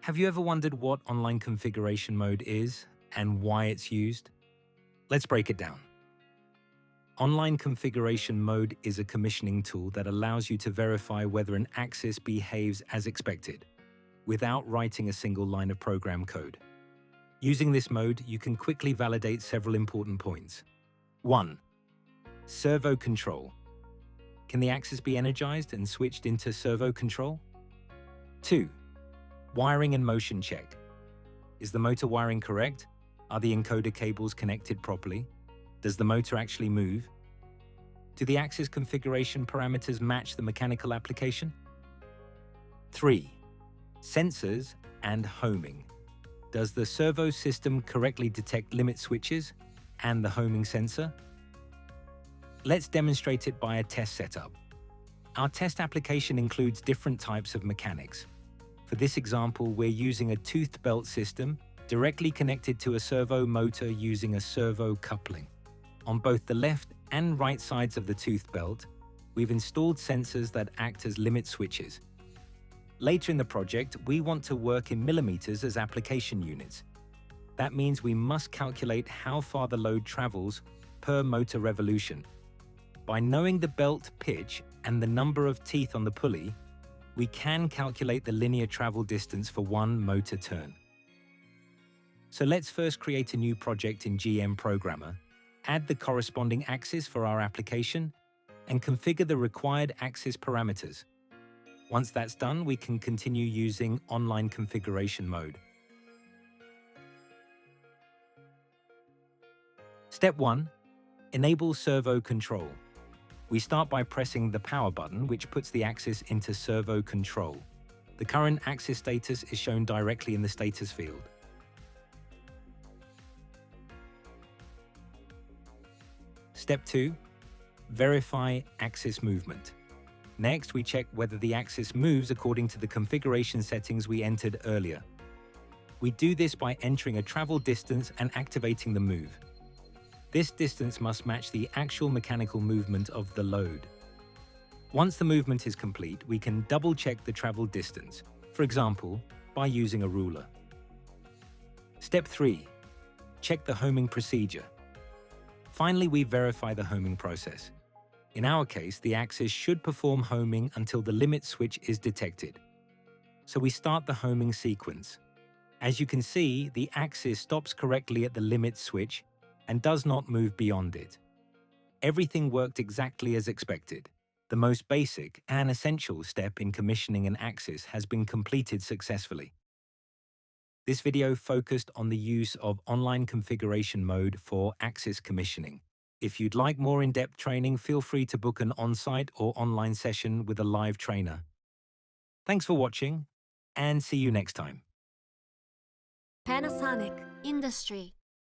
Have you ever wondered what online configuration mode is and why it's used? Let's break it down. Online configuration mode is a commissioning tool that allows you to verify whether an axis behaves as expected, without writing a single line of program code. Using this mode, you can quickly validate several important points. 1. Servo control. Can the axis be energized and switched into servo control? 2. Wiring and motion check. Is the motor wiring correct? Are the encoder cables connected properly? Does the motor actually move? Do the axis configuration parameters match the mechanical application? 3. Sensors and homing. Does the servo system correctly detect limit switches and the homing sensor? Let's demonstrate it by a test setup. Our test application includes different types of mechanics. For this example, we're using a toothed belt system directly connected to a servo motor using a servo coupling. On both the left and right sides of the toothed belt, we've installed sensors that act as limit switches. Later in the project, we want to work in millimeters as application units. That means we must calculate how far the load travels per motor revolution. By knowing the belt pitch and the number of teeth on the pulley, we can calculate the linear travel distance for one motor turn. So let's first create a new project in GM Programmer, add the corresponding axis for our application, and configure the required axis parameters. Once that's done, we can continue using online configuration mode. Step 1. Enable servo control. We start by pressing the power button, which puts the axis into servo control. The current axis status is shown directly in the status field. Step 2. Verify axis movement. Next, we check whether the axis moves according to the configuration settings we entered earlier. We do this by entering a travel distance and activating the move. This distance must match the actual mechanical movement of the load. Once the movement is complete, we can double-check the travel distance, for example, by using a ruler. Step 3. Check the homing procedure. Finally, we verify the homing process. In our case, the axis should perform homing until the limit switch is detected. So we start the homing sequence. As you can see, the axis stops correctly at the limit switch and does not move beyond it. Everything worked exactly as expected. The most basic and essential step in commissioning an axis has been completed successfully. This video focused on the use of online configuration mode for axis commissioning. If you'd like more in-depth training, feel free to book an on-site or online session with a live trainer. Thanks for watching, and see you next time. Panasonic Industry